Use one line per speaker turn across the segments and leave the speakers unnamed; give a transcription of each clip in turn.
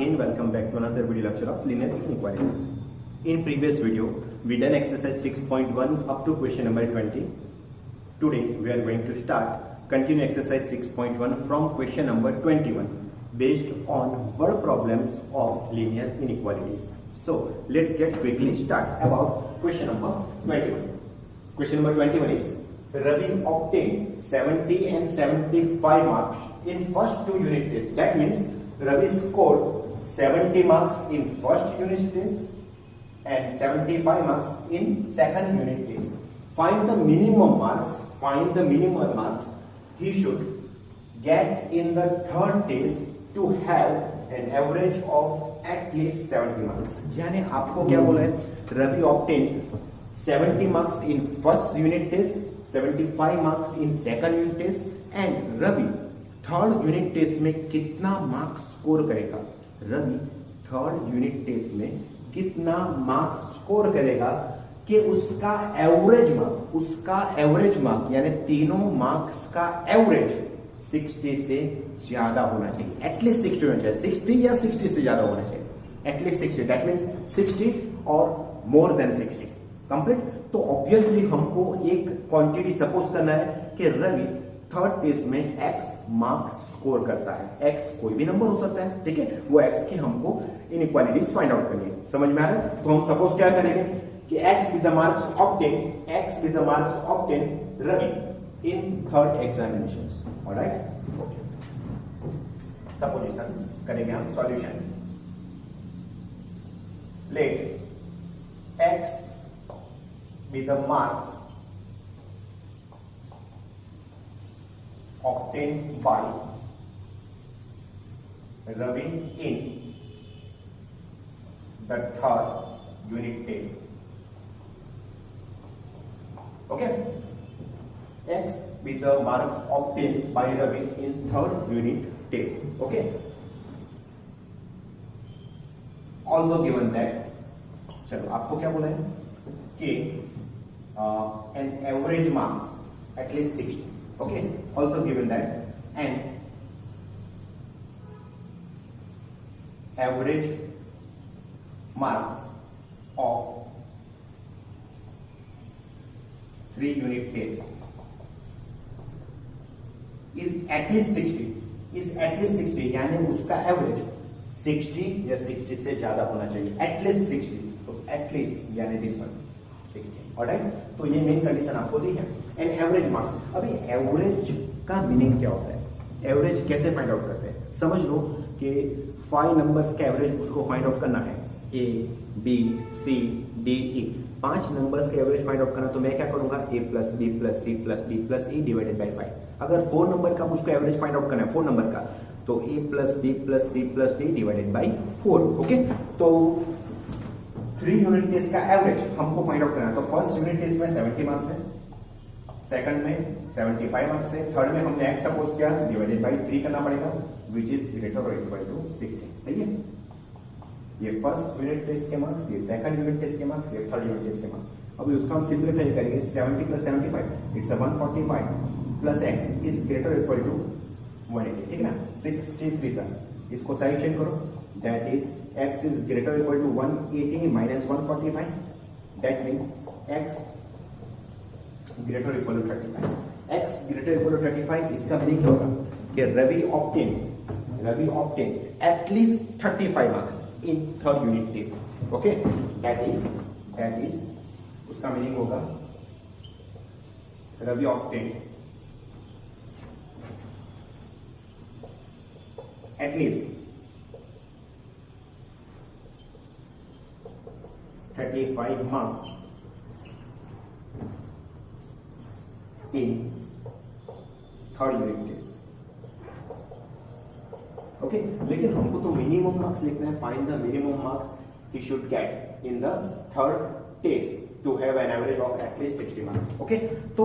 Again, welcome back to another video lecture of linear inequalities. In previous video, we done exercise 6.1 up to question number 20. Today, we are going to continue exercise 6.1 from question number 21 based on word problems of linear inequalities. So, let's get quickly start about question number 21. Question number 21 is, Ravi obtained 70 and 75 marks in first two unit tests. That means Ravi scored 70 marks in first unit test and 75 marks in second unit test. Find the minimum marks he should get in the third test to have an average of at least 70 marks. यानी आपको क्या बोला है? Ravi obtained 70 marks in first unit test, 75 marks in second unit test, and Ravi third unit test में कितना marks score करेगा? Ravi third unit test में कितना मार्क्स स्कोर करेगा कि उसका एवरेज मार्क यानी तीनों मार्क्स का एवरेज 60 से ज्यादा होना चाहिए. एटलीस्ट 60 होना चाहिए. 60 या 60 से ज्यादा होना चाहिए. एटलीस्ट 60. दैट मीन्स 60 और मोर देन 60 कंप्लीट. तो ऑब्वियसली हमको एक क्वांटिटी सपोज करना है कि रवि थर्ड टेस्ट में x मार्क्स स्कोर करता है. x कोई भी नंबर हो सकता है, ठीक है. वो x की हमको इनइक्वालिटीज फाइंड आउट करनी है. समझ में आ रहा है? तो हम सपोज क्या करेंगे कि x with the marks obtain Ravi in third examinations. Alright, suppositions करेंगे हम. Solution, let x with the marks obtained by Ravi in the third unit test. Okay, x with the marks obtained by Ravi in third unit test. Okay, also given that, चलो आपको क्या बोला है कि an average marks at least 60. Okay, also given that and average marks of 3 unit test is at least 60. यानी उसका average 60 या 60 से ज्यादा होना चाहिए. एटलीस्ट 60. तो एटलीस्ट यानी दिस वन 60. ऑलराइट, तो ये मेन कंडीशन आपको दी है. And average marks. अभी एवरेज का मीनिंग क्या होता है? एवरेज कैसे फाइंड आउट करते हैं? समझ लो कि 5 नंबर्स का एवरेज मुझको फाइंड आउट करना है. A, B, C, D, E. 5 numbers का एवरेज फाइंड आउट करना, तो मैं क्या करूंगा? A plus B plus C plus D plus E divided by 5. अगर 4 नंबर का मुझको एवरेज फाइंड आउट करना है, 4 नंबर का, तो A plus B plus C plus D divided by 4. Okay, तो 3 यूनिट टेस्ट का एवरेज हमको फाइंड आउट करना है. तो फर्स्ट यूनिट टेस्ट में 70 मार्क्स है, सेकंड में 75 मार्क्स है, थर्ड में हमने x सपोज किया डिवाइडेड बाई 3 करना पड़ेगा, विच इज ग्रेटर और इक्वल टू 60. सही है. ये फर्स्ट यूनिट टेस्ट के मार्क्स, ये सेकंड यूनिट टेस्ट के मार्क्स, ये थर्ड यूनिट टेस्ट के मार्क्स. अभी उसको हम सिंप्लीफाई करेंगे. 70 plus 75 it's 145 plus x is greater equal to 180. ठीक है ना. 63 सर, इसको साइड चेंज करो. That is x is greater equal to 180 minus 145. That means x greater equal to 35. x greater equal to 35. इसका मीनिंग क्या होगा कि Ravi obtain at least 35 marks in third unit test. Okay, that is उसका meaning होगा Ravi obtain at least 35 marks in third unit test. Okay, लेकिन हमको तो minimum marks लिखना है. Find the minimum marks he should get in the third test to have an average of at least 60 marks. Okay, तो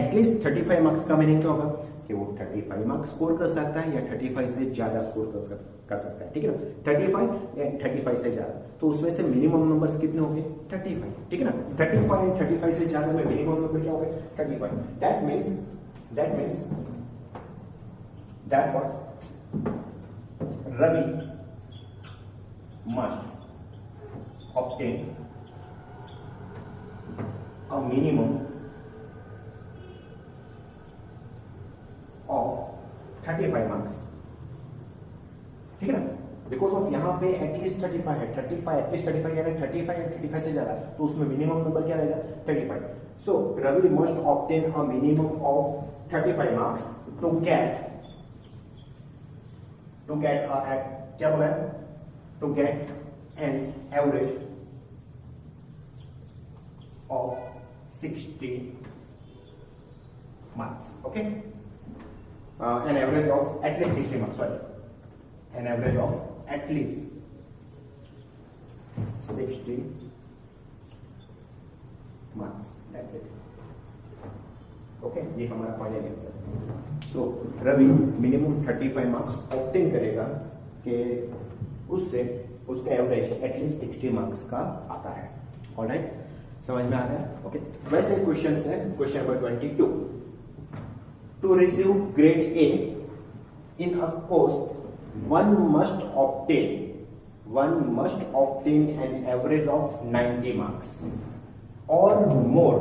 at least 35 marks का meaning क्या होगा कि वो 35 मार्क्स स्कोर कर सकता है या 35 से ज्यादा स्कोर कर सकता है. ठीक है ना. 35 या 35 से ज्यादा, तो उसमें से मिनिमम नंबर्स कितने होंगे? 35. ठीक है ना. 35 एंड 35 से ज्यादा में मिनिमम नंबर क्या होगा? 35. That means Ravi must obtain a minimum of 35 marks, ठीक है ना, बिकॉज ऑफ यहाँ पे एटलीस्ट 35 है, 35 एटलीस्ट 35 यानी 35 या 35 से ज्यादा, तो उसमें मिनिमम नंबर क्या रहेगा 35. So Ravi must obtain a minimum of 35 marks to get क्या बोला है, to get an average of 60 marks. Okay, an average of at least 60 marks, sorry, an average of at least 60 marks, that's it. Okay, ये हमारा final answer. सो Ravi minimum 35 marks obtain करेगा कि उससे उसका average at least 60 marks का आता है. Alright, समझ में आ रहा है. ओके, वैसे क्वेश्चंस है. Question number 22. To receive grade A in a course, one must obtain an average of 90 marks or more.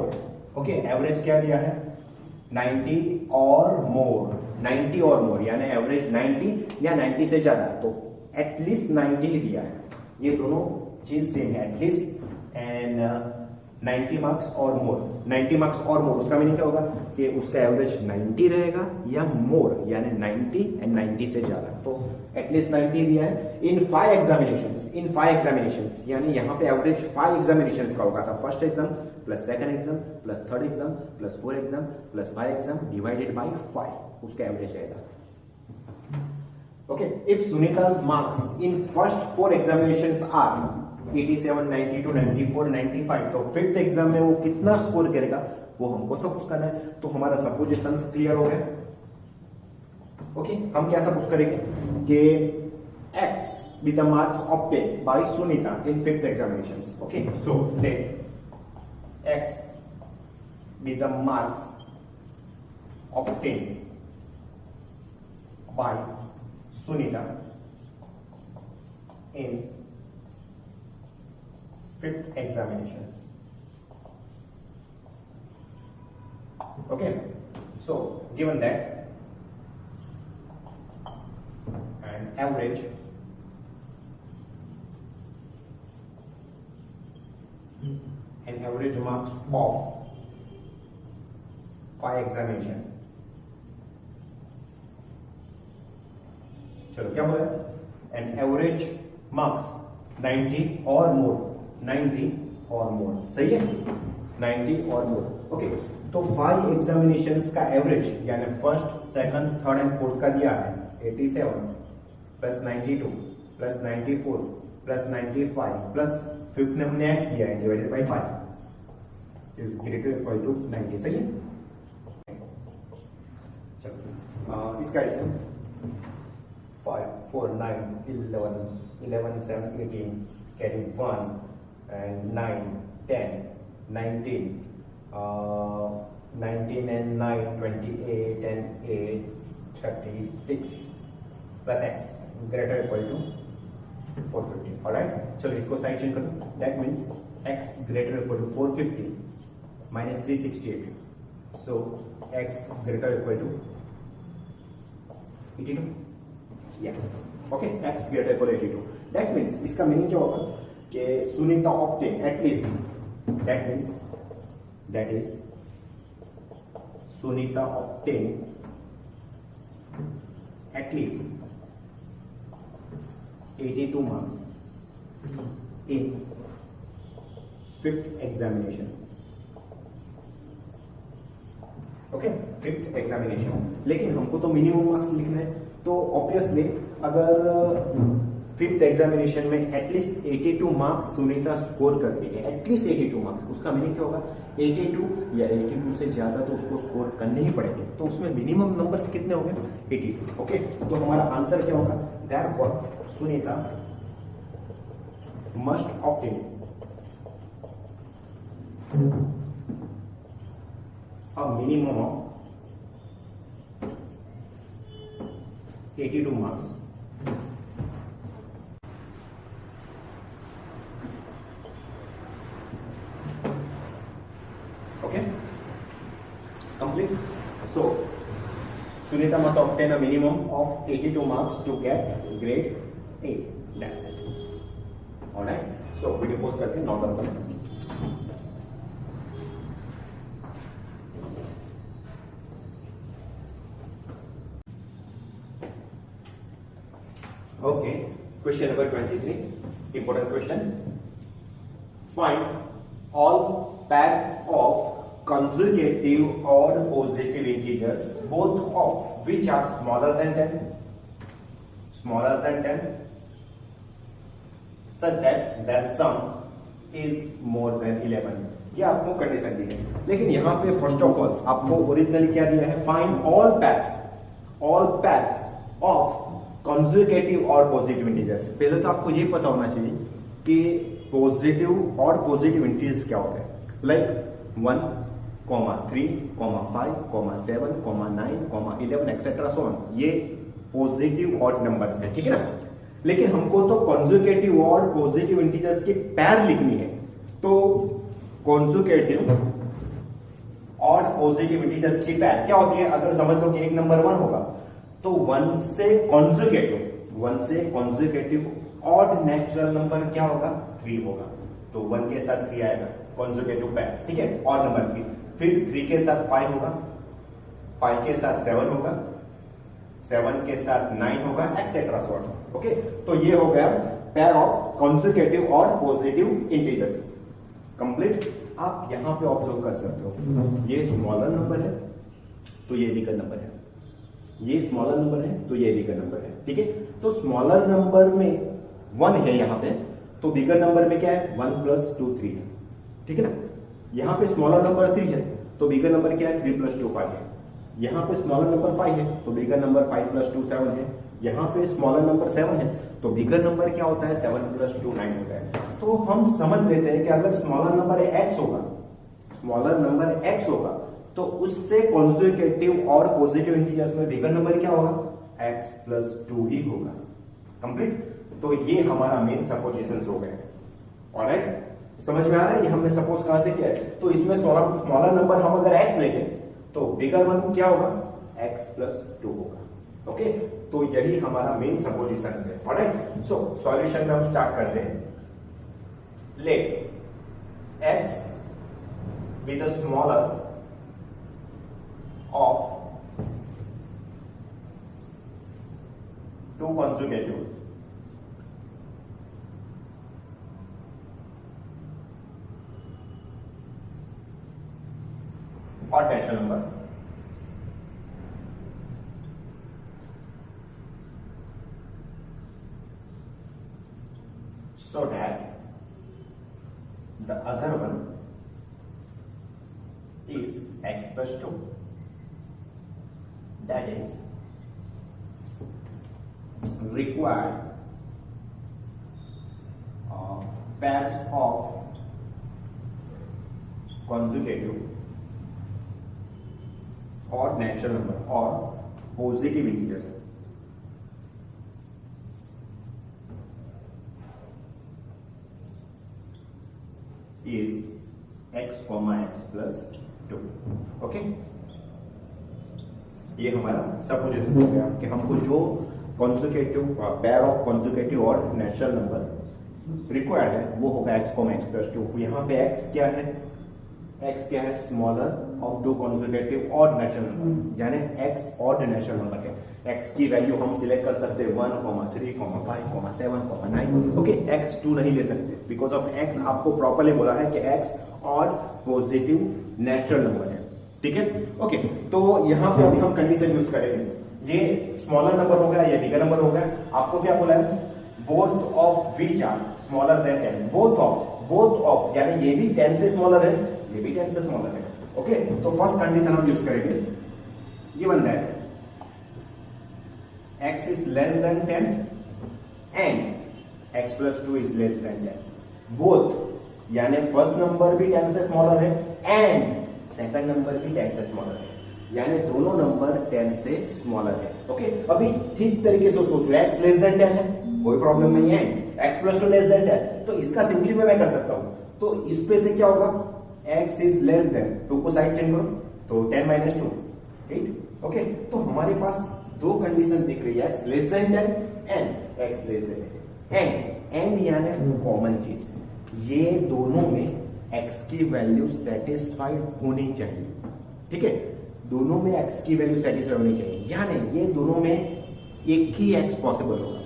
Okay, average क्या दिया है 90 or more, 90 or more यानी एवरेज 90 या 90 से ज्यादा, तो एटलीस्ट 90 ही दिया है. ये दोनों चीज सेम है, एटलीस्ट एंड 90 मार्क्स और मोर. 90 मार्क्स और मोर उसका मीनिंग क्या होगा कि उसका एवरेज 90 रहेगा या मोर यानी 90 एंड 90 से ज्यादा, तो एटलीस्ट 90 दिया है. इन 5 एग्जामिनेशंस यानी यहाँ पे एवरेज 5 एग्जामिनेशंस का होगा था. First exam plus second exam plus third exam plus 4 exam plus 5 exam divided by 5, उसका एवरेज रहेगा. ओके, इफ सुनीता's marks in first 4 examinations are 87, 92, 94, 95, तो फिफ्थ एग्जाम में वो कितना स्कोर करेगा वो हमको सपोज करना है. तो हमारा सपोजिशंस क्लियर हो गया. ओके, हम क्या सपोज करेंगे कि x be the marks obtained by Sunita in fifth examinations. Okay, so let x be the marks obtained by Sunita in fifth examination. Okay, so given that an average marks of 5 examination. चलो क्या बोला, an average marks 90 or more, 90 और मोर, सही है, 90 और मोर. Okay, तो 5 examinations का average यानी first, second, third and fourth का दिया है 87 plus 92 plus 94 plus 95 plus fifth में हमने x दिया है divided by 5 is greater equal to 90. सही है. चलो इसका addition 5 4 9 11 11 7 18 carry 1 and 9 10 19 19 and 9 28 and 8 36 plus x greater equal to 450. alright, चलो इसको साइड चेंज कर दो. that means x greater equal to 450 minus 368, so x greater equal to 82. yeah, okay, x greater equal to 82. that means इसका meaning क्या होगा कि Sunita obtain at least, that is Sunita obtained at least 82 marks in fifth examination. Okay, fifth examination. लेकिन हमको तो minimum marks लिखना है, तो ऑब्वियसली अगर फिफ्थ एग्जामिनेशन में एटलीस्ट 82 मार्क्स सुनीता स्कोर करती है, एटलीस्ट 82 मार्क्स, उसका मीनिंग क्या होगा 82 या 82 से ज्यादा तो उसको स्कोर करने ही पड़ेंगे. तो उसमें मिनिमम नंबर्स कितने होंगे 82. ओके, तो हमारा आंसर क्या होगा, therefore Sunita must obtain a minimum of 82 marks complete. So Sunita must obtain a minimum of 82 marks to get grade A. That's it. Alright. So video post करके नोट डाउन करें. Okay. Question number 23. Important question. Find all pairs of consecutive or positive integers, both of which are smaller than 10, such that their sum is more than 11. ये आपको condition दी है, लेकिन यहाँ पे first of all आपको originally क्या दिया है? Find all pairs of consecutive और पॉजिटिव इंटीजर्स. पहले तो आपको ये पता होना चाहिए कि पॉजिटिव और पॉजिटिव इंटीजर्स क्या होते हैं. Like 1, 3, 5, 7, 9, 11 etcetera so on. ये पॉजिटिव ऑड नंबर्स है, ठीक है ना. लेकिन हमको तो कंसेक्यूटिव और पॉजिटिव इंटीजर्स की पैर लिखनी है. तो कंसेक्यूटिव और पॉजिटिव इंटीजर्स की पैर क्या होती है? अगर समझ लो कि एक नंबर 1 होगा तो 1 से कंसेक्यूटिव ऑड नेचुरल नंबर क्या होगा? 3 होगा. तो 1 के साथ 3 आएगा, कंसेक्यूटिव पैर, ठीक है, ऑड नंबर्स की. फिर 3 के साथ 5 होगा, 5 के साथ 7 होगा, 7 के साथ 9 होगा, एक्सेट्रा सॉर्ट. ओके, तो ये हो गया पेयर ऑफ कंसेक्यूटिव और पॉजिटिव इंटीजर्स. कंप्लीट. आप यहां पे ऑब्जर्व कर सकते हो, ये स्मॉलर नंबर है तो ये बिगर नंबर है, ये स्मॉलर नंबर है तो ये बिगर नंबर है, ठीक है. तो स्मॉलर नंबर में 1 है यहां पे, तो बिगर नंबर में क्या है? 1 + 2 3 है, ठीक है ना. यहां पे स्मॉलर नंबर 3 है तो बिगर नंबर क्या है? 3 + 2 5 है. यहां पे स्मॉलर नंबर 5 है तो बिगर नंबर 5 + 2 7 है. यहां पे स्मॉलर नंबर 7 है तो बिगर नंबर क्या होता है? 7 + 2 9 होता है. तो हम समझ लेते हैं कि अगर स्मॉलर नंबर x होगा तो उससे कंसेक्यूटिव और पॉजिटिव इंटीजर्स में बिगर नंबर क्या होगा? x + 2 ही होगा. कंप्लीट. तो ये हमारा मेन सपोजिशंस हो गए. ऑलराइट, समझ में आ रहा है? ये हमने सपोज कहां से किया है. तो इसमें स्मॉलर नंबर हम अगर x लेंगे तो बिगर वन क्या होगा? x + 2 होगा. ओके, तो यही हमारा मेन सपोजिशंस है. ऑलराइट, सो सॉल्यूशन में हम स्टार्ट करते हैं. Let x be the smaller of 2 consecutive odd natural number so that the other one is x + 2. That is required pairs of consecutive or natural number or positive integers is x, x + 2. Okay, ये हमारा supposition हो गया कि हमको जो consecutive pair of consecutive और natural number required है वो होगा x, x + 2. यहाँ पे x क्या है? x क्या है? स्मॉलर ऑफ 2 कंसेक्यूटिव और नेचुरल नंबर, यानी x और नेचुरल नंबर है. x की वैल्यू हम सिलेक्ट कर सकते हैं 1, 3, 5, 7, 9. ओके, x 2 नहीं ले सकते बिकॉज ऑफ x आपको प्रॉपर्ली बोला है कि x और पॉजिटिव नेचुरल नंबर है. ठीक है. ओके, तो यहाँ पे अभी हम कंडीशन यूज करेंगे. ये स्मॉलर नंबर हो गया, ये बिगर नंबर हो गया. आपको क्या बोला है? Both of which are smaller than 10. Both of यानी ये भी 10 से स्मॉलर है, ये भी 10 से स्मॉलर है. ओके, तो फर्स्ट कंडीशन हम यूज करेंगे. Given that x is less than 10 and x + 2 is less than 10. Both यानी फर्स्ट नंबर भी 10 से स्मॉलर है एंड सेकंड नंबर भी 10 से स्मॉलर है, यानी दोनों नंबर 10 से स्मॉलर है. ओके, अभी ठीक तरीके से सोचो. x लेस देन 10 है, कोई प्रॉब्लम नहीं है. x + 2 लेस देन 10, तो इसका सिंपलीफाई मैं कर सकता हूं. तो इस पे से क्या होगा? x is less than 2 को साइड चेंज करो, तो 10 माइनस 2 8। ओके, तो हमारे पास दो कंडीशन दिख रही है, x less than 10 and x less than and यानी कॉमन चीज, ये दोनों में एक्स की वैल्यू सेटिस्फाइड होनी चाहिए। ठीक है, दोनों में एक्स की वैल्यू सेटिस्फाइड होनी चाहिए, यानी ये दोनों में एक ही एक्स पॉसिबल होगा,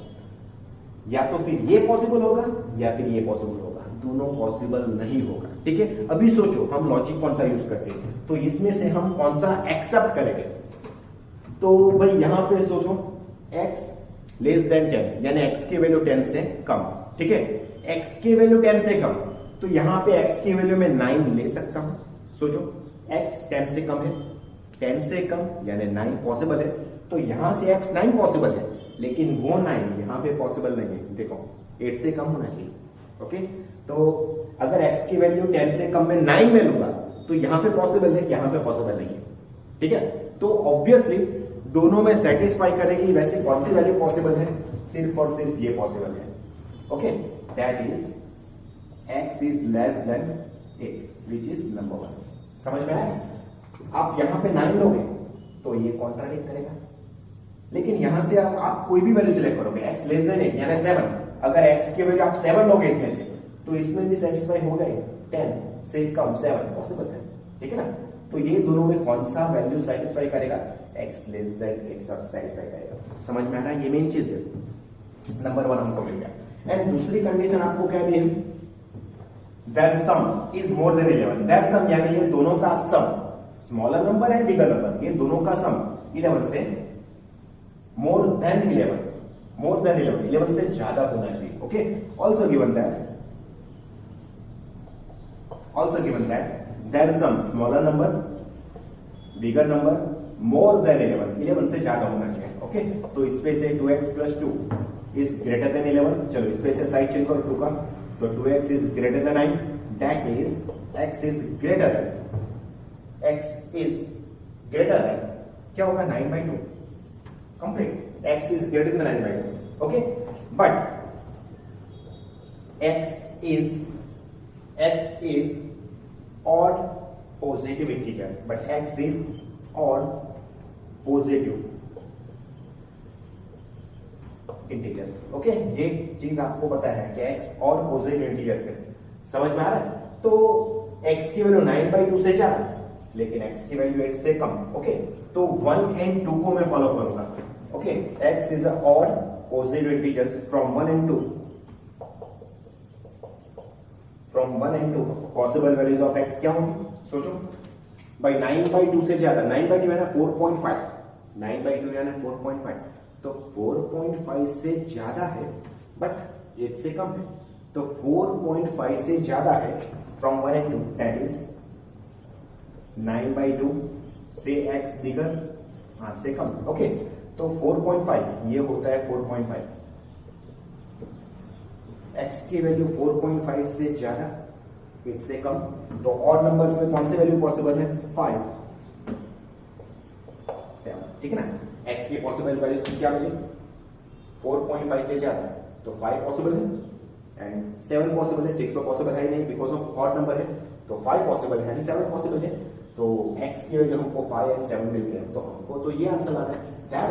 या तो फिर ये पॉसिबल होगा या फिर ये पॉसिबल होगा, दोनों पॉसिबल नहीं होगा। ठीक है, अभी सोचो हम लॉजिक कौन सा यूज करते हैं, तो इसमें से हम कौन सा एक्सेप्ट करेंगे। तो भाई यहां पे सोचो x लेस देन 10 यानी x की वैल्यू 10 से कम। ठीक है, x की वैल्यू 10 से कम, तो यहां पे x की वैल्यू में 9 ले सकता हूं। सोचो x 10 से कम है, 10 से कम यानी 9 पॉसिबल है, तो यहां से x 9 पॉसिबल है, लेकिन वो 9 यहां पे पॉसिबल नहीं है। देखो 8 से कम होना चाहिए। ओके, तो अगर x की वैल्यू 10 से कम में 9 में लूंगा तो यहां पे पॉसिबल है, यहां पे पॉसिबल नहीं है। ठीक है, तो ऑब्वियसली दोनों में सेटिस्फाई करेगी। वैसे कौन सी वैल्यू पॉसिबल है, सिर्फ और सिर्फ ये पॉसिबल है। Okay, that is x is less then 8 which is number 1। समझ में आया? आप यहां पे 9 लोगे तो ये कॉन्ट्राडिक्ट करेगा, लेकिन यहां से आप कोई भी वैल्यू सिलेक्ट करोगे, x लेस देन 8 यानी 7, अगर x की वैल्यू आप 7 लोगे इसमें से, तो इसमें भी सेटिस्फाई हो गए। 10 से कम 7 पॉसिबल है। ठीक है ना, तो ये दोनों में कौन सा वैल्यू सेटिस्फाई करेगा, x लेस देन 8 सेटिस्फाई करेगा। समझ में आ रहा है? ये मेन चीज है। नंबर 1 हमको मिल गया। एंड दूसरी कंडीशन आपको क्या दी है, that sum is more than 11। That sum यानी ये दोनों का sum, smaller number and bigger number, ये दोनों का सम 11 से मोर देन 11, मोर देन 11, 11 से ज्यादा होना चाहिए। Okay, also given that that sum smaller number bigger number more than 11, 11 से ज्यादा होना चाहिए। ओके, तो इस पे से 2x plus 2 is greater than 11। चलो इस पे से साइड चेंज करो 2 का, तो 2x is greater than 9, that is x is greater than क्या होगा, 9/2 complete. x is greater than 9/2। Okay, but x is odd positive integer, but x is odd positive integers. Okay, ये चीज आपको पता है कि x और पॉजिटिव इंटीजर्स है। समझ में आ रहा है? तो x की वैल्यू 9/2 से ज्यादा, लेकिन x की वैल्यू 8 से कम। ओके, तो 1 एंड 2 को मैं फॉलो करूंगा। Okay, x is odd positive integers from 1 and 2, from 1 and 2 possible values of x क्या होंगी, सोचो भाई। 9/2 से ज्यादा, 9/2 यानी 4.5, 9/2 यानी 4.5, तो 4.5 से ज्यादा है बट 8 से कम है, तो 4.5 से ज्यादा है फ्रॉम 1 एंड 2, दैट इज 9/2 से x बिगर 8 से कम। ओके, तो 4.5 ये होता है 4.5, x की वैल्यू 4.5 से ज्यादा 8 से कम, तो ऑड नंबर्स में कौन सी वैल्यू पॉसिबल है, 5 7। ठीक है ना, x की पॉसिबल वैल्यू क्या मिली, 4.5 से ज्यादा, तो 5 पॉसिबल है एंड 7 पॉसिबल है। 6 तो पॉसिबल है ही नहीं बिकॉज ऑफ ऑड नंबर है, तो 5 पॉसिबल है यानी 7 पॉसिबल है। तो x की वैल्यू हमको 5 एंड 7 मिल गया, तो हमको तो ये आंसर लाना है, that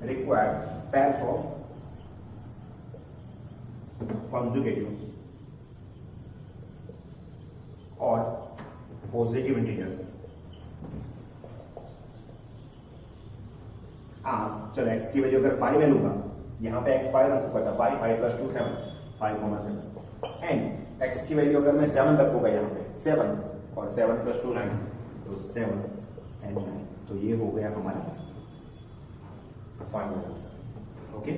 required pairs of consecutive or positive integers। चलो x की वैल्यू अगर 5 में लूंगा, यहां पे x 5 रखूंगा तो 5 प्लस 2 7, 5,7 एंड x की वैल्यू अगर मैं 7 रखूंगा यहाँ पे 7 और 7 प्लस 2 9, तो 7 एंड 9, तो ये हो गया हमारा फाइनल आंसर। Okay,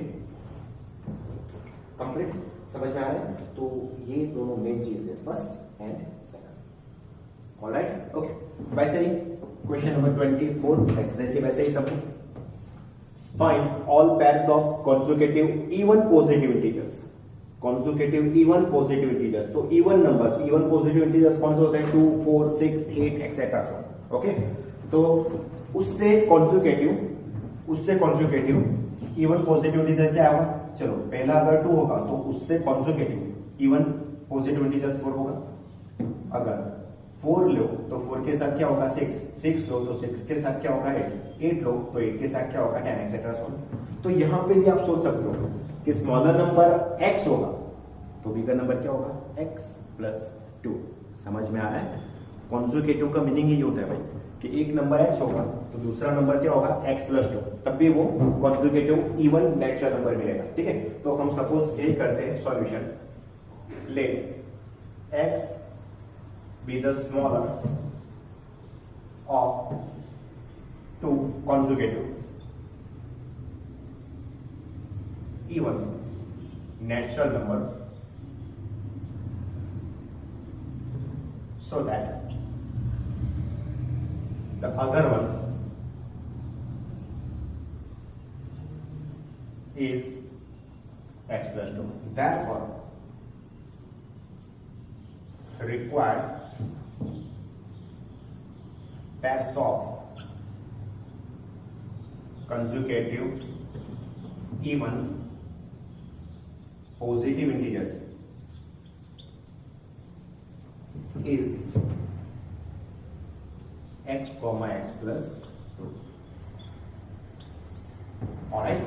complete. समझ में आ रहा है? तो ये दोनों मेन चीज है, first and second. All right, okay. वैसे ही क्वेश्चन नंबर 24 एग्जैक्टली वैसे ही सब। Find all pairs of conjugative even positive integers. Conjugative even positive integers, तो even numbers, even positive integers कौन से होते हैं, 2 4 6 8 एक्सेट्रा सो। ओके, तो उससे कॉन्जुगेटिव इवन पॉजिटिव इंटीजर क्या होगा, चलो पहला अगर 2 होगा तो उससे कॉन्जुगेटिव इवन पॉजिटिव इंटीजर 4 होगा। अगर 4 लो तो 4 के साथ क्या होगा 6, 6 लो तो 6 के साथ क्या होगा 8, 8 लो तो 8 के साथ क्या होगा 10 एक्सेट्रा सो। तो यहां पे भी आप सोच सकते हो कि स्मॉलर नंबर x होगा तो बिगर नंबर क्या होगा x प्लस 2। समझ में आ रहा है? कॉन्जुगेटिव का मीनिंग यही होता है भाई कि एक नंबर x होगा तो दूसरा नंबर क्या होगा x प्लस 2, तब भी वो कॉन्जुगेटिव इवन नेचुरल नंबर मिलेगा। ठीक है, तो हम सपोज यही करते हैं solution. Let x be the smaller of two consecutive even natural number so that the other one is x plus 2. Therefore required pairs of consecutive even positive integers is x comma x plus 2. Alright,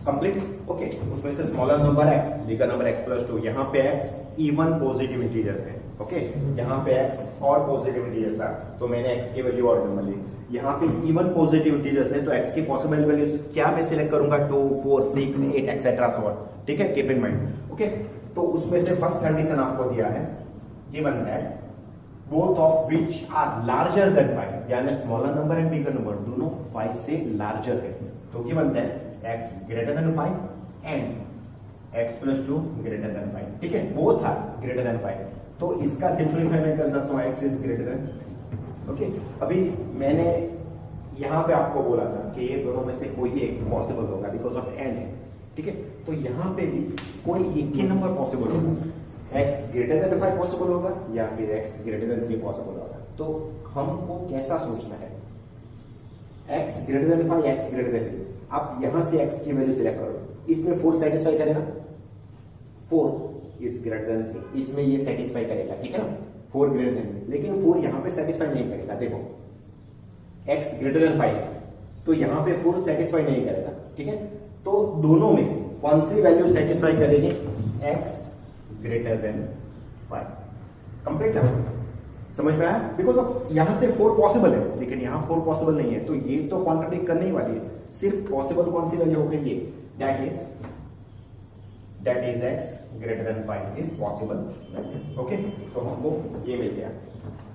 complete. Okay, उसमें से smaller number x, bigger number x plus 2, यहाँ पे x even positive integers है। Okay, यहाँ पे x और positive integers था तो मैंने x की वैल्यू और नंबर ली। यहाँ पे इवन पॉजिटिव इंटीजर्स है तो x की पॉसिबल वैल्यूज क्या मैं सिलेक्ट करूंगा 2, 4, 6, 8 एक्सेट्रा सो ऑन। ठीक है, कीप इन माइंड। ओके, तो उसमें से फर्स्ट कंडीशन आपको दिया है given that both of which are larger than 5, यानी smaller number and bigger number दोनों 5 से लार्जर है। तो given that x greater than 5 and x plus 2 greater than 5। ठीक है, बोथ आर ग्रेटर देन 5, तो इसका सिंपलीफाई मैं कर सकता हूं x is greater than 3। Okay, अभी मैंने यहां पे आपको बोला था कि ये दोनों में से कोई एक पॉसिबल होगा बिकॉज ऑफ एंड है। ठीक है, तो यहां पे भी कोई एक ही नंबर पॉसिबल होगा, x greater than 5 पॉसिबल होगा या फिर x greater than 3 पॉसिबल होगा। तो हमको कैसा सोचना है, x greater than 5, x greater than 3। आप यहां से x की वैल्यू सिलेक्ट करो, इसमें 4 सेटिस्फाई करेगा, 4 इज ग्रेटर देन 3, इसमें ये सेटिस्फाई करेगा। ठीक है ना, 4 ग्रेटर देन, लेकिन 4 यहां पे सेटिस्फाई नहीं करेगा। देखो x ग्रेटर देन 5 तो यहां पे 4 सेटिस्फाई नहीं करेगा। ठीक है, तो दोनों में कौन सी वैल्यू सेटिस्फाई करेगी, x ग्रेटर देन 5। कंप्लीट है, समझ में आया? बिकॉज ऑफ यहां से 4 पॉसिबल है लेकिन यहां 4 पॉसिबल नहीं है, तो ये तो कॉन्ट्रडिक्ट करने ही वाली है। सिर्फ पॉसिबल कौन सी वैल्यू होगी, ये that is x greater than 5 is possible. Okay, तो हमको ये मिल गया।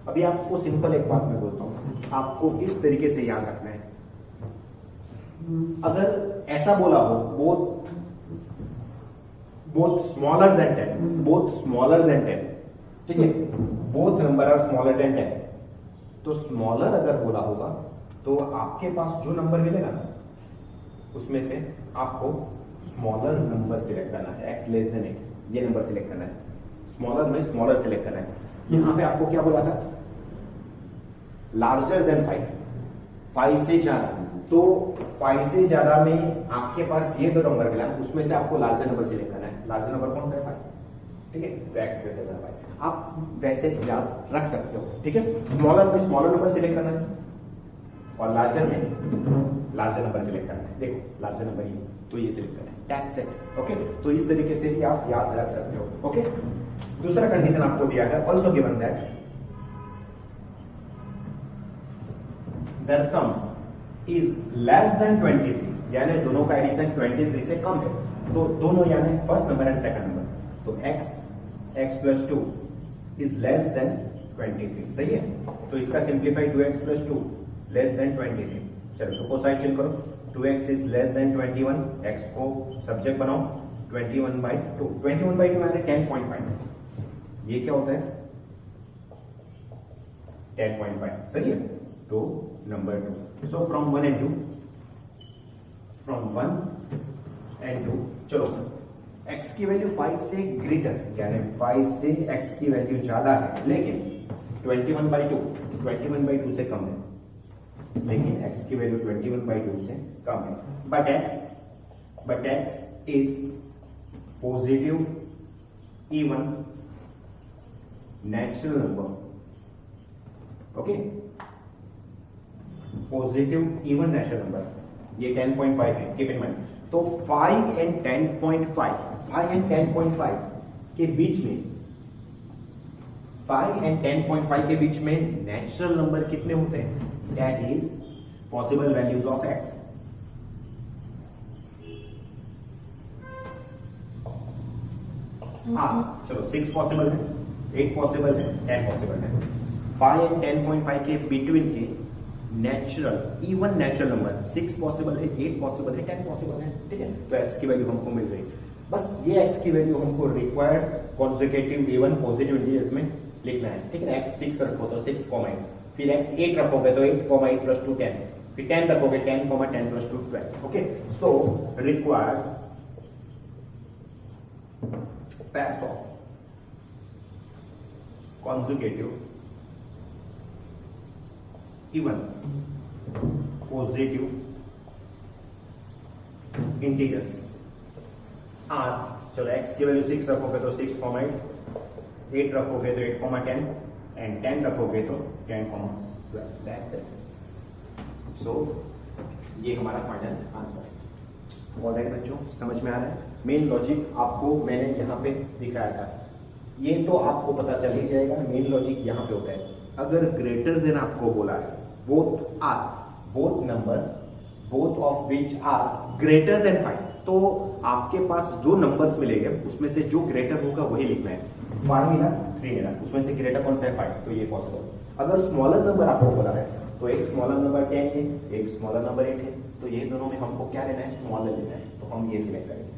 अभी आपको सिंपल एक बात मैं बोलता हूं, आपको इस तरीके से याद रखना है। अगर ऐसा बोला हो both smaller than 10, both smaller than 10, ठीक है, both number are smaller than 10, तो स्मॉलर अगर बोला होगा तो आपके पास जो नंबर मिलेगा ना उसमें से आपको स्मॉलर नंबर सिलेक्ट करना है, x लेस देन 8 ये नंबर सिलेक्ट करना है, स्मॉलर में स्मॉलर सिलेक्ट करना है। यहां पे आपको क्या बोला था, लार्जर देन 5, 5 से ज्यादा, तो 5 से ज्यादा में आपके पास ये दो नंबर मिला, उसमें से आपको लार्जर नंबर सिलेक्ट करना है। लार्जर नंबर कौन सा है, 5। ठीक है, तो x ग्रेटर देन 5 आप वैसे याद रख सकते हो। ठीक है, स्मॉलर में स्मॉलर नंबर सिलेक्ट करना है और लार्जर में लार्जर नंबर सिलेक्ट करना है। देखो लार्जर नंबर ये, तो ये सिलेक्ट करना है, दैट्स इट। ओके, तो इस तरीके से भी आप याद रख सकते हो। ओके, दूसरा कंडीशन आपको दिया है, also given that their sum is less than 23, यानी दोनों का एडिशन 23 से कम है, तो दोनों यानी first number and second number, तो x plus 2 is less than 23। सही है, तो इसका simplify 2x plus 2 less than 23। चलो तो कोसाइन चेंज करो, 2x is less then 21, x को सब्जेक्ट बनाओ, 21/2, 21/2 यानी 10.5, ये क्या होता है 10.5। सही है, तो number 2, so from 1 and 2, from 1 and 2, चलो x की वैल्यू 5 से ग्रेटर, यानी 5 से x की वैल्यू ज्यादा है, लेकिन 21/2 से कम है, लेकिन x की वैल्यू 21/2 से कम है, but x is positive even natural number, okay, positive even natural number, ये 10.5 है, कीप इन माइंड। तो 5 एंड 10.5 के बीच में, 5 एंड 10.5 के बीच में नेचुरल नंबर कितने होते हैं? That is possible values of x. हाँ चलो, 6 पॉसिबल है, 8 पॉसिबल है, 10 पॉसिबल है। 5 एंड 10.5 के बिटवीन के natural, even natural number 6 possible है, 8 पॉसिबल है, 10 पॉसिबल है, ठीक है। तो एक्स की वैल्यू हमको मिल रही है। बस ये एक्स की वैल्यू हमको required conjugative even positive integers में लिखना है, ठीक है। एक्स 6 रखो तो 6, फिर एक्स 8 रखोगे तो 8, 8 प्लस 2 10, फिर 10 रखोगे 10, 10 plus 2 12, okay. So required pairs of consecutive even positive integers are, चलो x की वैल्यू 6 रखोगे तो 6, 8 रखोगे तो 8, 10 एंड 10 रखोगे तो 10, 12, दैट्स इट। सो ये हमारा फाइनल आंसर है। ऑलराइट बच्चों, समझ में आ रहा है? मेन लॉजिक आपको मैंने यहाँ पे दिखाया था, ये तो आपको पता चल ही जाएगा। मेन लॉजिक यहाँ पे होता है, अगर ग्रेटर देन आपको बोला है, both number both of which are greater than 5, तो आपके पास जो नंबर्स मिलेंगे उसमें से जो ग्रेटर होगा वही लिखना है। 5 मिला, 3 मिला, उसमें से ग्रेटर कौन सा है? 5, तो ये पॉसिबल। अगर स्मॉलर नंबर आपको बोला है तो एक स्मॉलर नंबर 10 है, एक स्मॉलर नंबर 8 है, तो ये दोनों में हमको क्या लेना है? स्मॉलर लेना है, तो हम ये सिलेक्ट करेंगे,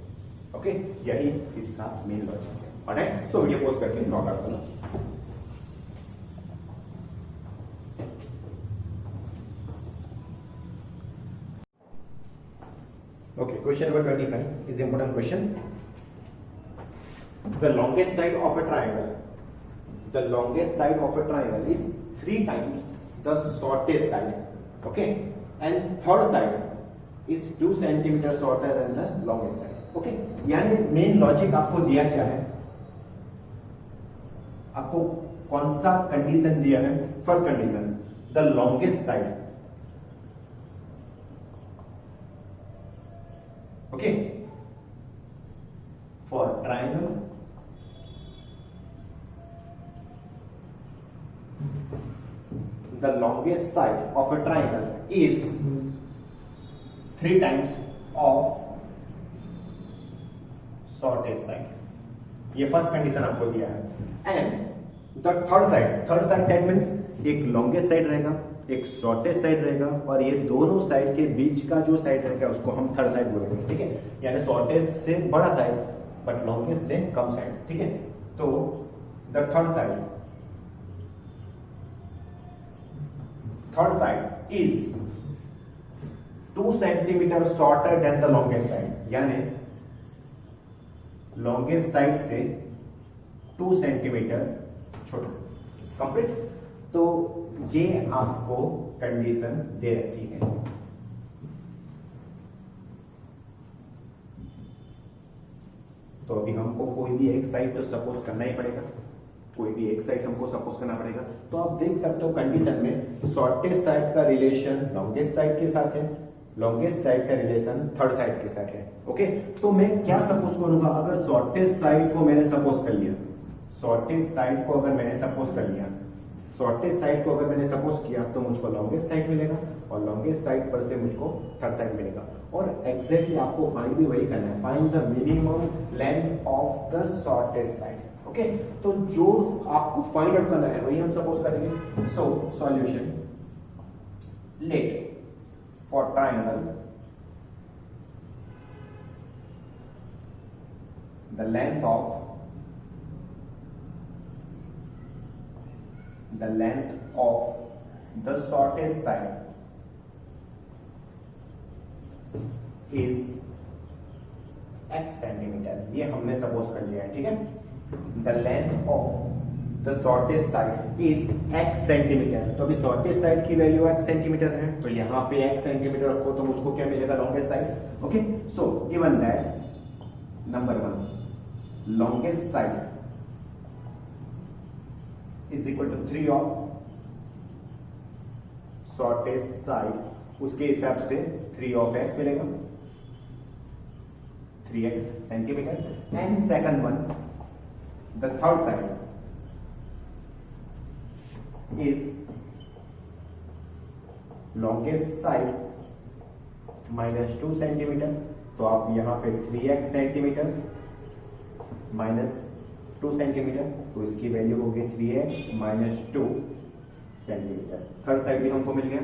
ओके। यही इसका मेन लॉजिक है, ऑलराइट। सो ये पोस्ट करके ड्रॉ कर दो। Okay, question number 25 is the important question. The longest side of a triangle is 3 times the shortest side, okay, and third side is 2 centimeter shorter than the longest side, okay। यानी main logic आपको दिया क्या है? आपको कौन सा condition दिया है? First condition, the longest side, okay, for triangle the longest side of a triangle is 3 times of shortest side, ये फर्स्ट कंडीशन आपको दिया है। And the third side that means एक लॉन्गेस्ट साइड रहेगा, एक शॉर्टेस्ट साइड रहेगा, और ये दोनों साइड के बीच का जो साइड रहेगा उसको हम थर्ड साइड बोलेंगे, ठीक है। यानी शॉर्टेस्ट से बड़ा साइड बट लॉन्गेस्ट से कम साइड, ठीक है। तो the third side is 2 centimetre shorter than the longest side, यानी लॉन्गेस्ट साइड से 2 सेंटीमीटर छोटा, कंप्लीट। तो ये आपको कंडीशन दे रखी है। तो अभी हमको कोई भी एक साइड तो सपोज करना ही पड़ेगा, कोई भी एक साइड हमको सपोज करना पड़ेगा। तो आप देख सकते हो कंडीशन में शॉर्टेस्ट साइड का रिलेशन लॉन्गेस्ट साइड के साथ है, लॉन्गेस्ट साइड का रिलेशन थर्ड साइड के साथ है, ओके। तो मैं क्या सपोज करूंगा? अगर शॉर्टेस्ट साइड को मैंने सपोज कर लिया, शॉर्टेस्ट साइड को अगर मैंने सपोज किया तो मुझको लॉन्गेस्ट साइड मिलेगा, और लॉन्गेस्ट साइड पर से मुझको थर्ड साइड मिलेगा। और एग्जैक्टली आपको फाइंड भी वही करना है, find the minimum length of the shortest side, okay. तो जो आपको फाइंड आउट करना है वही हम सपोज करेंगे। So solution, let for triangle the length of the shortest side is x centimetre, ये हमने सपोज कर लिया है, ठीक है। The length of the shortest side is x centimetre, तो अभी शॉर्टेस्ट साइड की वैल्यू x सेंटीमीटर है, तो यहाँ पे x सेंटीमीटर रखो तो मुझको क्या मिलेगा? Longest side, okay. So given that number 1 longest side is equal to 3 of shortest side, उसके हिसाब से 3 ऑफ x मिलेगा, 3x centimetre. And second one, the third side is longest side -2 centimetre. तो आप यहां पे 3x सेंटीमीटर -2 सेंटीमीटर, तो इसकी वैल्यू होगी 3x -2 सेंटीमीटर। थर्ड साइड भी हमको मिल गया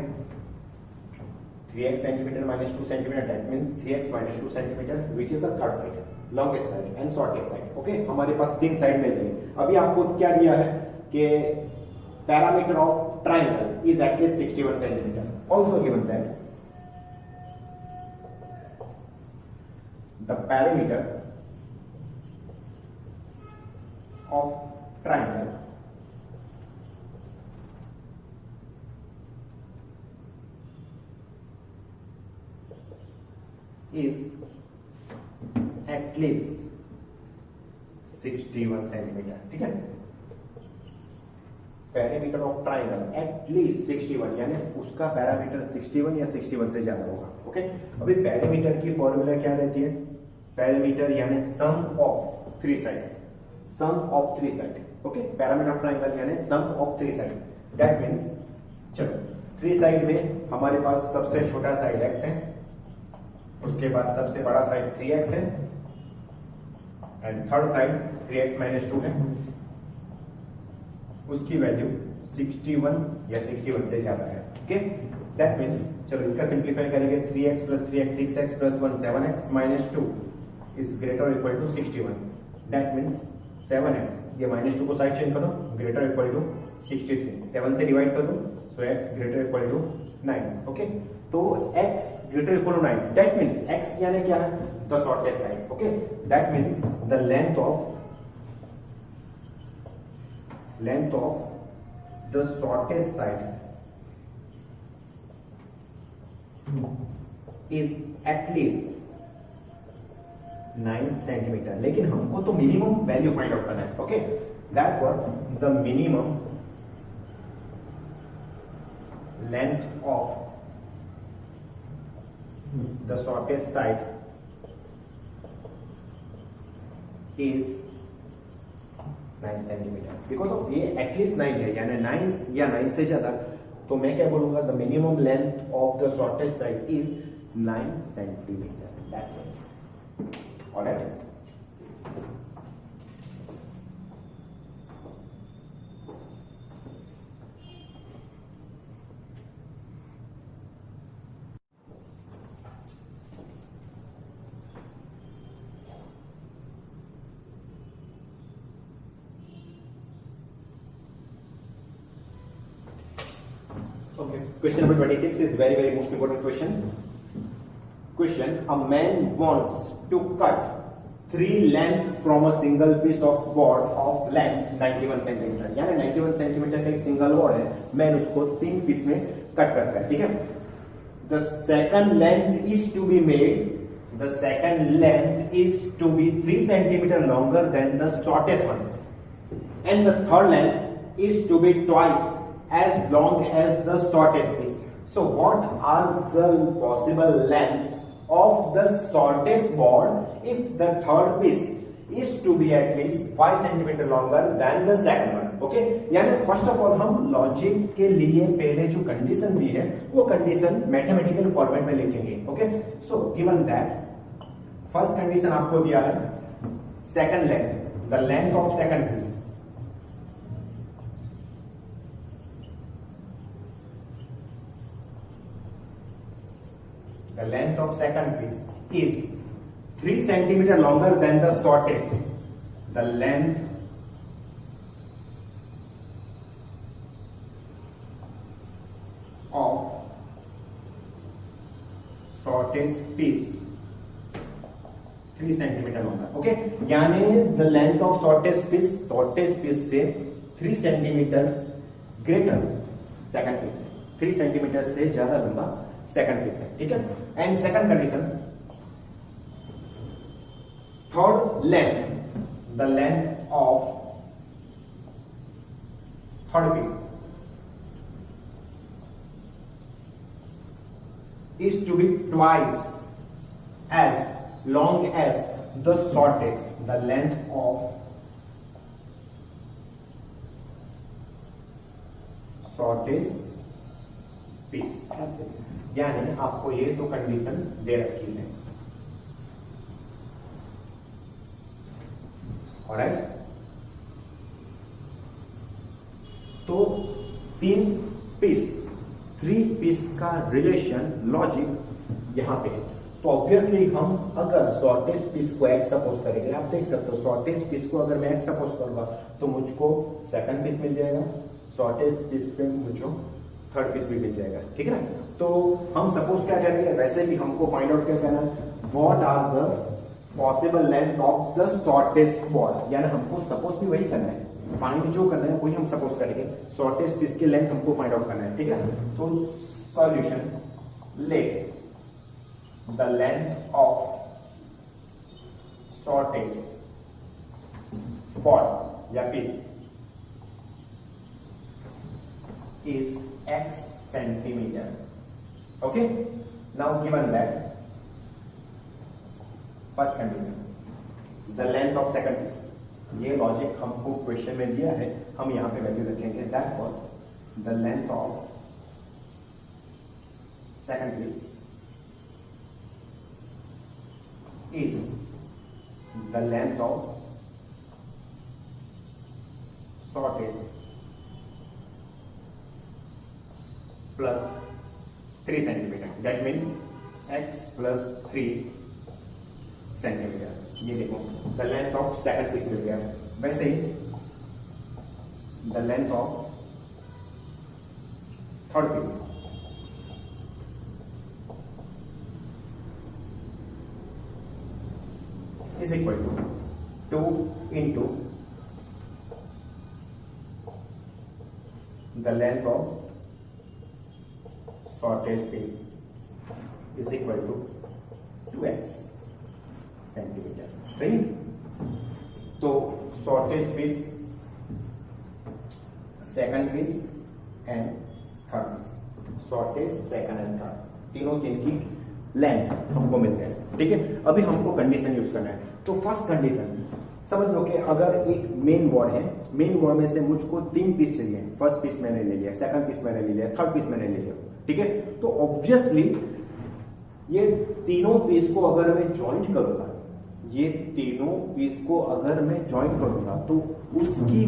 3x centimetre -2 centimetre, that means 3x -2 centimetre which is a third side, longest side and shortest side. Okay, हमारे पास 3 साइड मिल गई। अभी आपको क्या दिया है कि parameter of triangle is at least 61 centimetre, also given that the perimeter of triangle is at least 61 centimetre. ठीक है, parameter of triangle at least 61, यानी उसका पैरामीटर 61 या 61 से ज्यादा होगा। ओके, अभी पैरामीटर की फॉर्मूला क्या रहती है? पैरामीटर यानी sum of 3 sides, sum of 3 side. Okay, parameter of triangle यानी sum of 3 side, that means चलो 3 साइड में हमारे पास सबसे छोटा साइड x है, उसके बाद सबसे बड़ा साइड 3x है, एंड थर्ड साइड 3x -2 है, उसकी वैल्यू 61 या 61 से ज्यादा है। ओके, दैट मींस चलो इसका सिंप्लीफाई करेंगे, 3x + 3x 6x + 1 7x -2 is greater equal to 61, that means 7x, ये -2 को साइड चेंज करो, ग्रेटर इक्वल टू 63, 7 से डिवाइड कर दो, so x greater equal to 9। Okay, तो x greater equal to 9, that means x यानी क्या है? The shortest side. Okay, that means the length of the shortest side is at least 9 centimetre. लेकिन हमको तो मिनिमम वैल्यू फाइंड आउट करना है। Okay, therefore the minimum length of the shortest side is 9 centimetre. Because of ये at least 9 है, यानी 9 या 9 से ज्यादा, तो मैं क्या बोलूंगा? The minimum length of the shortest side is 9 centimetre, that's it. Alright, okay, question number 26 is very most important question. A man wants to cut 3 length from a single piece of board of length 91 centimetre, यानी 91 centimetre का एक single board है, man उसको 3 piece में cut करता है। ठीक है, the second length is to be 3 centimeter longer than the shortest one, and the third length is to be twice as long as the shortest piece. So what are the possible lengths of the shortest board if the third piece is to be at least 5 centimeter longer than the second one? Okay, यानी first of all हम logic के लिए पहले जो condition दी है वो condition mathematical format में लिखेंगे। Okay, so given that first condition आपको दिया है second length, the length of second piece, the length of second piece is 3 centimeter longer than the shortest. The length of shortest piece 3 centimeter longer. Okay, यानी the length of shortest piece से 3 centimeters greater second piece है, 3 centimeters से ज्यादा लंबा second piece है। ठीक है, and second condition, third length, the length of third piece is to be twice as long as the shortest, the length of shortest piece. यानी आपको ये तो कंडीशन दे रखी है, ऑलराइट। तो 3 पीस 3 पीस का रिलेशन लॉजिक यहां पे है। तो ऑब्वियसली हम अगर शॉर्टेस्ट पीस को एक्स सपोज करेंगे, आप देख सकते हो शॉर्टेस्ट पीस को अगर मैं एक्स सपोज करूंगा तो मुझको सेकंड पीस मिल जाएगा, शॉर्टेस्ट पीस पे मुझको थर्ड पीस भी मिल जाएगा, ठीक है ना। तो हम सपोज क्या करेंगे, वैसे भी हमको फाइंड आउट क्या करना है, what are the possible length of the shortest ball, यानी हमको सपोज भी वही करना है, फाइंड जो करना है वही हम सपोज करेंगे, शॉर्टेस्ट पीस की लेंथ हमको फाइंड आउट करना है, ठीक है। तो solution, let the length of shortest ball या piece is x centimeter. Okay, now given that first condition, the length of second piece, ये लॉजिक हमको क्वेश्चन में दिया है, हम यहां पे वैल्यू रखेंगे, that for the length of second piece is the length of shortest plus 3 centimeter, that means x plus 3 centimeter। ये देखो the length of second piece मिल गया। वैसे ही the length of third piece is equal to 2 into the length of shortest piece is equal to 2x centimetre. सही। तो shortest piece, second piece and third piece, shortest, second and third, तीनों तीन की length हमको मिलते हैं, ठीक है। अभी हमको कंडीशन यूज करना है। तो फर्स्ट कंडीशन समझ लो कि अगर एक मेन बोर्ड है, मेन बोर्ड में से मुझको 3 पीस चाहिए, फर्स्ट पीस मैंने ले लिया, सेकंड पीस मैंने ले लिया, थर्ड पीस मैंने ले लिया, ठीक है। तो ऑब्वियसली ये तीनों पीस को अगर मैं ज्वाइंट करूंगा, ये तीनों पीस को अगर मैं ज्वाइंट करूंगा तो उसकी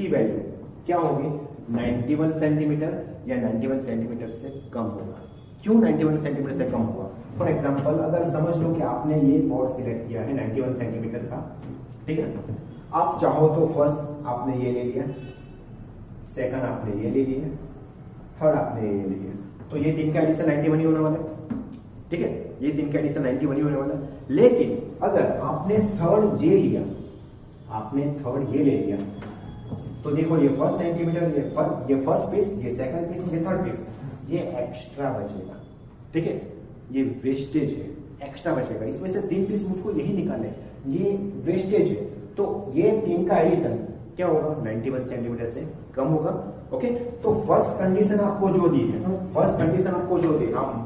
वैल्यू क्या होगी, 91 सेंटीमीटर या 91 सेंटीमीटर से कम होगा। क्यों 91 सेंटीमीटर से कम होगा? फॉर एग्जांपल अगर समझ लो कि आपने ये बोर्ड सिलेक्ट किया है 91 सेंटीमीटर का, ठीक है। आप चाहो तो फर्स्ट आपने ये ले लिया, सेकंड आपने ये ले लिया, थर्ड आपने ये ले लिया, तो ये तीन का एडिशन 91 ही होने वाला है, ठीक है। ये तीन का एडिशन 91 ही होने वाला है। लेकिन अगर आपने थर्ड ये लिया, आपने थर्ड ये ले लिया, तो देखो ये फर्स्ट सेंटीमीटर, ये फर्स्ट पीस, ये सेकंड पीस, ये थर्ड पीस, ये एक्स्ट्रा बचेगा, ठीक है। ये वेस्टेज है, एक्स्ट्रा बचेगा। इसमें से 3 पीस मुझको यही निकालने, ये वेस्टेज है, तो ये तीन का एडिशन क्या होगा, 91 सेंटीमीटर से कम होगा। ओके, तो फर्स्ट कंडीशन आपको जो दी है,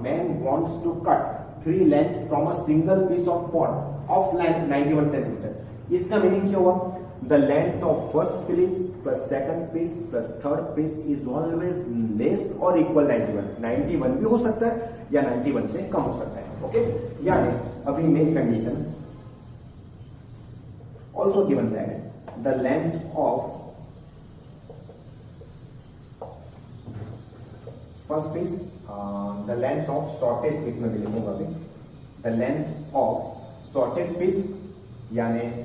man wants to cut 3 lengths from a single piece of pot of length 91 centimetre. इसका मीनिंग क्या हुआ, the length of first piece plus second piece plus third piece is always less और equal 91 भी हो सकता है या 91 से कम हो सकता है। ओके, यानी अभी main condition also given that the length of first piece, the length of shortest piece में भी लिखूंगा अभी, the length of shortest piece यानी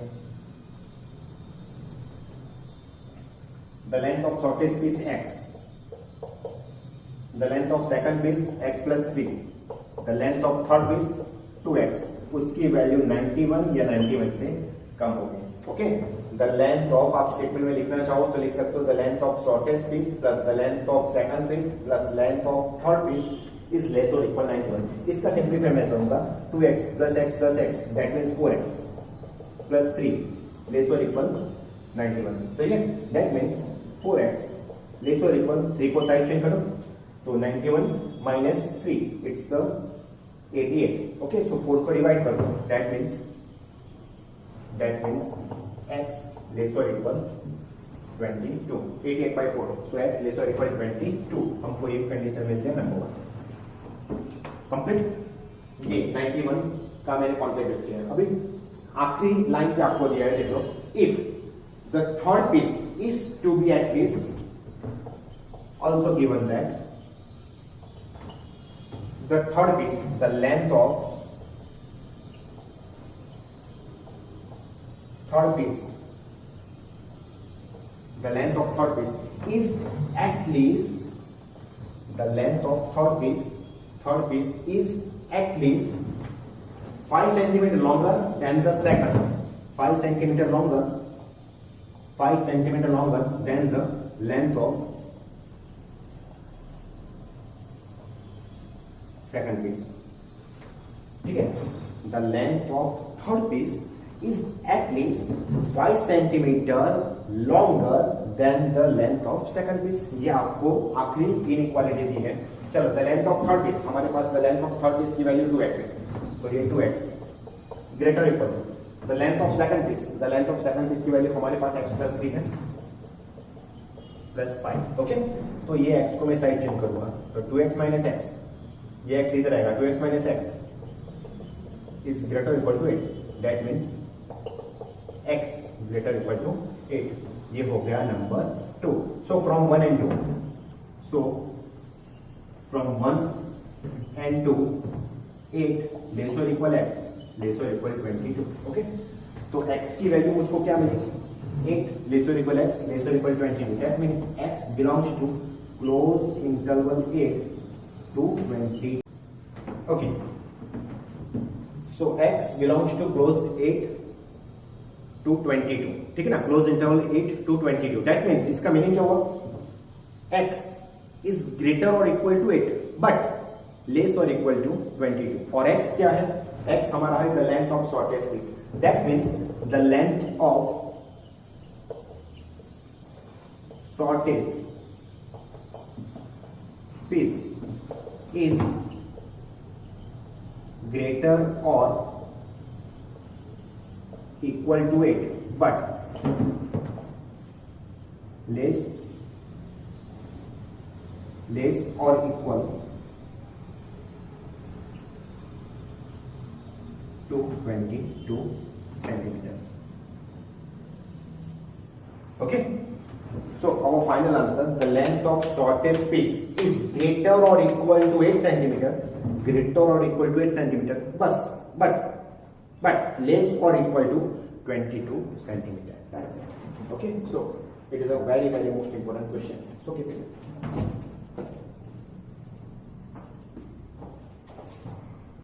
the length of shortest piece x, the length of second piece x plus 3, the length of third piece 2x, उसकी value 91 या 91 से कम होगी। ओके, द लेंथ ऑफ, आप स्टेटमेंट में लिखना चाहो तो लिख सकते हो the length of shortest piece plus the length of second piece plus length of third piece is less और इक्वल 91। इसका सिंप्लीफाई मैं करूंगा 2x plus x plus x, that means 4x plus 3 less और इक्वल 91। सही है, that means 4x less और equal 3 को side change करो तो 91 माइनस 3 इट्स 88. ओके, सो 4 को डिवाइड कर दो. दैट मीन्स x लेस और equal 22. 88 by 4. So x less और इक्वल 22. हमको ये कंडीशन मिलती है नंबर 1 कंप्लीट. ये 91 का मैंने कॉन्सेप्ट यूज किया है. अभी आखिरी लाइन पे आपको दिया है, देख लो. If the third piece is to be at least also given that the third piece, the length of third piece is at least the length of third piece is at least 5 centimeter longer than the second. 5 centimeter longer than the length of second piece. ठीक है, the length of third piece is at least 5 centimeter longer than the length of second piece. ये आपको आखिरी inequality दी है. चलो, the length of third piece, हमारे पास the length of third piece की वैल्यू 2x है, तो ये 2x greater equal to the length of second piece. The length of second piece की वैल्यू हमारे पास x plus 3 है प्लस 5. ओके, तो ये x को मैं साइड चेंज करूंगा तो 2x minus x, ये x इधर आएगा. 2x minus x is greater or equal to 8. That means x greater or equal to 8. ये हो गया number 2. So from 1 and 2. So from 1 and 2, 8 less or equal x less or equal 22. Okay. तो x की value मुझको क्या मिलेगी? 8 less or equal x less or equal 22. That means x belongs to close interval 8 to 20. Okay, so x belongs to close 8 to 22. ठीक है ना, close interval 8 to 22. That means इसका meaning क्या हुआ? x इज ग्रेटर और equal to 8 but less और equal to 22. और x क्या है? x हमारा है the length of shortest piece. That means the length of shortest piece is greater or equal to 8 but less or equal to 22 centimeter. Okay, so our final answer, the length of shortest piece is greater or equal to 8 centimeter, greater or equal to 8 centimeter, but less or equal to 22 centimeter. That's it. Okay, so it is a very most important question. So keep it.